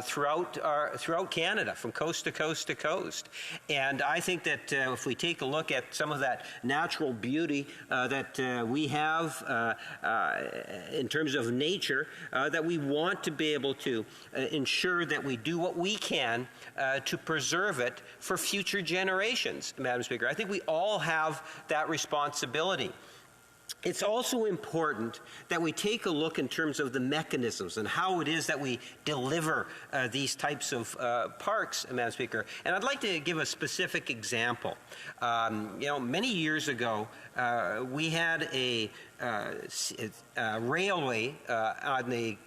throughout Canada, from coast to coast to coast. And I think that if we take a look at some of that natural beauty that we have in terms of nature, that we want to be able to ensure that we do what we can to preserve it for future generations, Madam Speaker. I think we all have that responsibility. It's also important that we take a look in terms of the mechanisms and how it is that we deliver these types of parks, Madam Speaker. And I'd like to give a specific example. Many years ago, we had a railway on the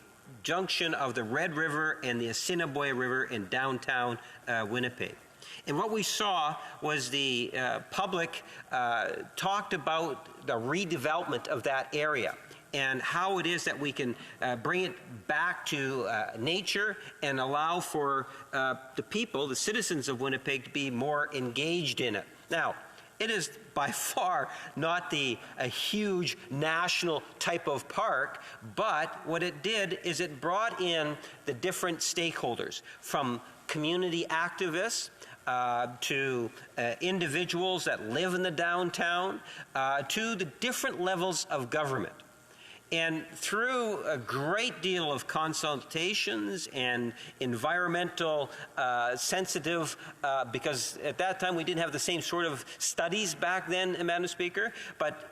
junction of the Red River and the Assiniboia River in downtown Winnipeg. And what we saw was the public talked about the redevelopment of that area and how it is that we can bring it back to nature and allow for the people, the citizens of Winnipeg, to be more engaged in it. Now, it is by far not a huge national type of park, but what it did is it brought in the different stakeholders, from community activists to individuals that live in the downtown, to the different levels of government. And through a great deal of consultations and environmental sensitive, because at that time we didn't have the same sort of studies back then, Madam Speaker, but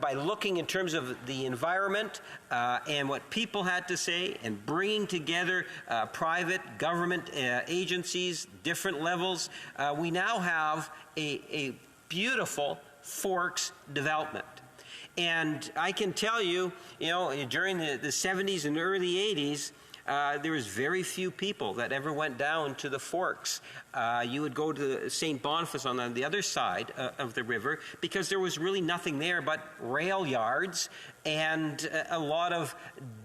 by looking in terms of the environment and what people had to say, and bringing together private government agencies, different levels, we now have a beautiful Forks development. And I can tell you, during the 70s and early 80s, there was very few people that ever went down to the Forks. You would go to St. Boniface on the other side of the river, because there was really nothing there but rail yards and a lot of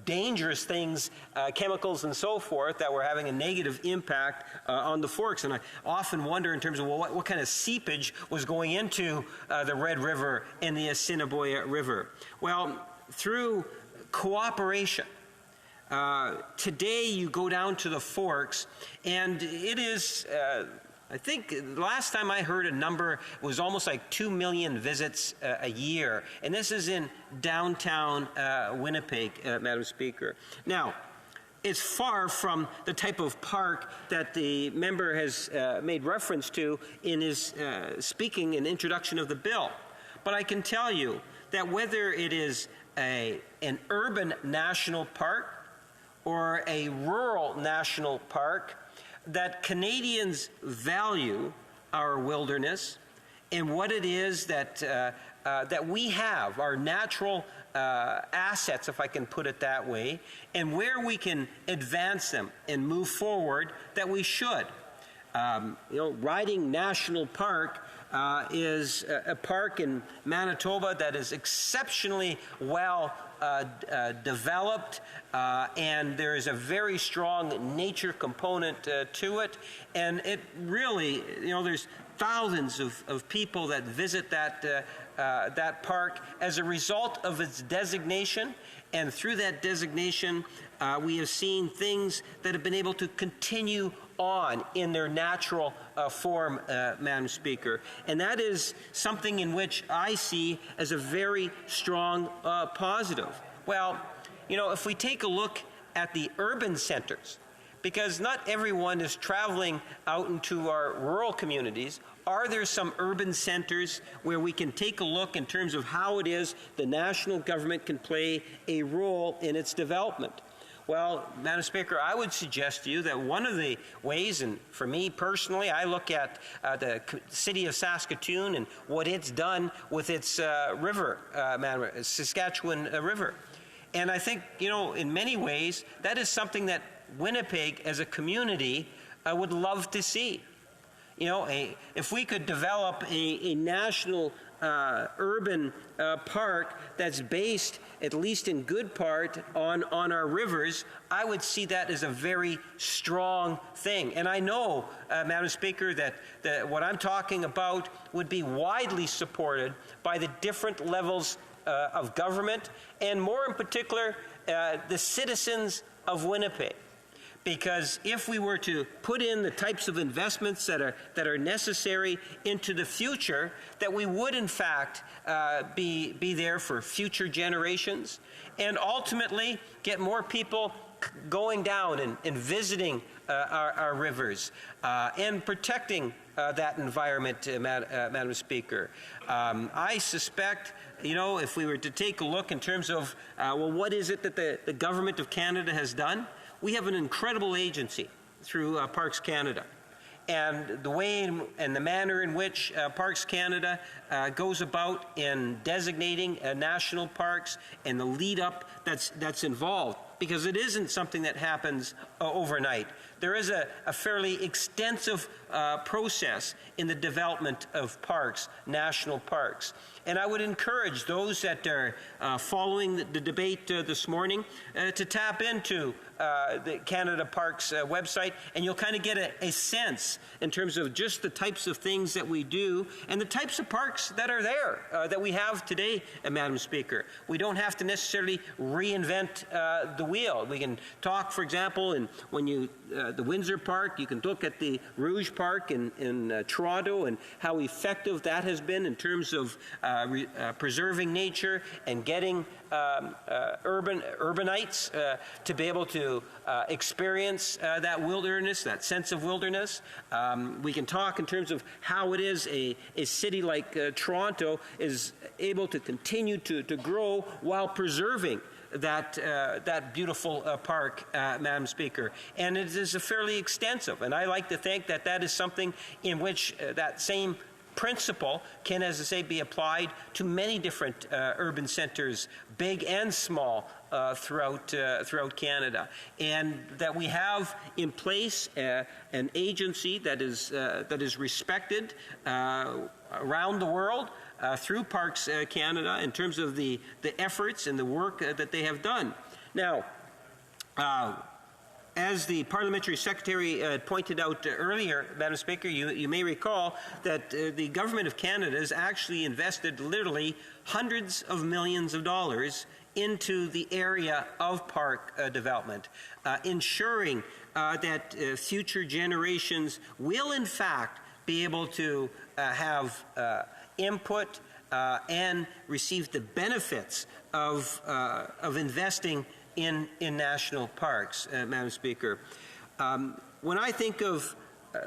dangerous things, chemicals and so forth, that were having a negative impact on the Forks. And I often wonder in terms of what kind of seepage was going into the Red River and the Assiniboia River. Well, through cooperation, today you go down to the Forks, and it is, I think the last time I heard a number was almost like 2 million visits a year. And this is in downtown Winnipeg, Madam Speaker. Now, it's far from the type of park that the member has made reference to in his speaking and introduction of the bill. But I can tell you that whether it is an urban national park or a rural national park, that Canadians value our wilderness and what it is that we have, our natural assets, if I can put it that way, and where we can advance them and move forward, that we should. Riding National Park is a park in Manitoba that is exceptionally well developed, and there is a very strong nature component to it, and it really, there's thousands of people that visit that park as a result of its designation, and through that designation we have seen things that have been able to continue on in their natural form, Madam Speaker. And that is something in which I see as a very strong positive. Well, you know, if we take a look at the urban centers, because not everyone is traveling out into our rural communities, are there some urban centers where we can take a look in terms of how it is the national government can play a role in its development? Well, Madam Speaker, I would suggest to you that one of the ways, and for me personally, I look at the city of Saskatoon and what it's done with its river, Saskatchewan River. And I think, you know, in many ways, that is something that Winnipeg as a community would love to see. You know, if we could develop a national urban park that's based, at least in good part, on our rivers, I would see that as a very strong thing. And I know, Madam Speaker, that what I'm talking about would be widely supported by the different levels of government, and more in particular, the citizens of Winnipeg. Because if we were to put in the types of investments that are necessary into the future, that we would in fact be there for future generations, and ultimately get more people going down and visiting our rivers and protecting that environment, Madam Speaker. I suspect, you know, if we were to take a look in terms of, well, what is it that the Government of Canada has done? We have an incredible agency through Parks Canada. And the way and the manner in which Parks Canada goes about in designating national parks and the lead up that's involved, because it isn't something that happens overnight. There is a fairly extensive process in the development of parks, national parks. And I would encourage those that are following the debate this morning to tap into the Canada Parks website, and you'll kind of get a sense in terms of just the types of things that we do and the types of parks that are there that we have today, Madam Speaker. We don't have to necessarily reinvent the wheel. We can talk, for example, when you the Windsor Park, you can look at the Rouge Park in Toronto and how effective that has been in terms of preserving nature and getting urbanites to be able to experience that wilderness, that sense of wilderness. We can talk in terms of how it is a city like Toronto is able to continue to grow while preserving that beautiful park, Madam Speaker. And it is fairly extensive. And I like to think that that is something in which that same principle can, as I say, be applied to many different urban centers, big and small, throughout Canada, and that we have in place an agency that is respected around the world through Parks Canada in terms of the efforts and the work that they have done. Now, as the Parliamentary Secretary pointed out earlier, Madam Speaker, you may recall that the Government of Canada has actually invested literally hundreds of millions of dollars into the area of park development, ensuring that future generations will in fact be able to have input and receive the benefits of investing in national parks, Madam Speaker. When I think of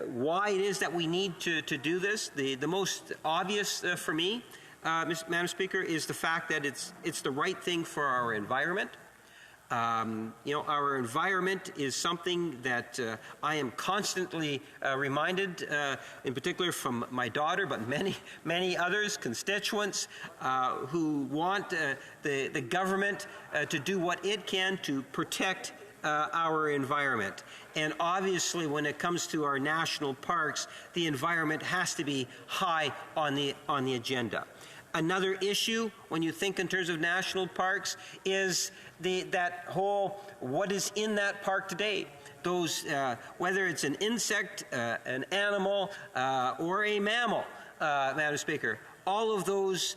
why it is that we need to do this, the most obvious for me, Madam Speaker, is the fact that it's the right thing for our environment. You know, our environment is something that I am constantly reminded, in particular from my daughter, but many others, constituents, who want the government to do what it can to protect our environment. And obviously, when it comes to our national parks, the environment has to be high on the agenda. Another issue, when you think in terms of national parks, is that whole what is in that park today. Those, whether it's an insect, an animal, or a mammal, Madam Speaker, all of those,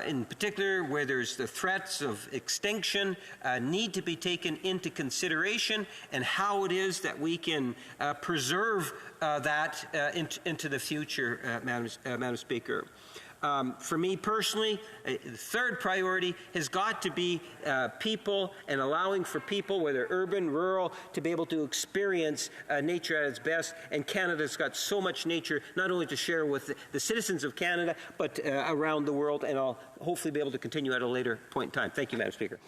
in particular where there's the threats of extinction, need to be taken into consideration, and how it is that we can preserve that into the future, Madam Speaker. For me personally, the third priority has got to be people, and allowing for people, whether urban, rural, to be able to experience nature at its best. And Canada's got so much nature, not only to share with the citizens of Canada, but around the world. And I'll hopefully be able to continue at a later point in time. Thank you, Madam Speaker.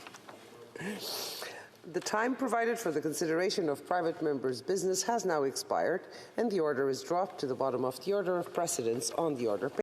The time provided for the consideration of private members' business has now expired, and the order is dropped to the bottom of the order of precedence on the order page.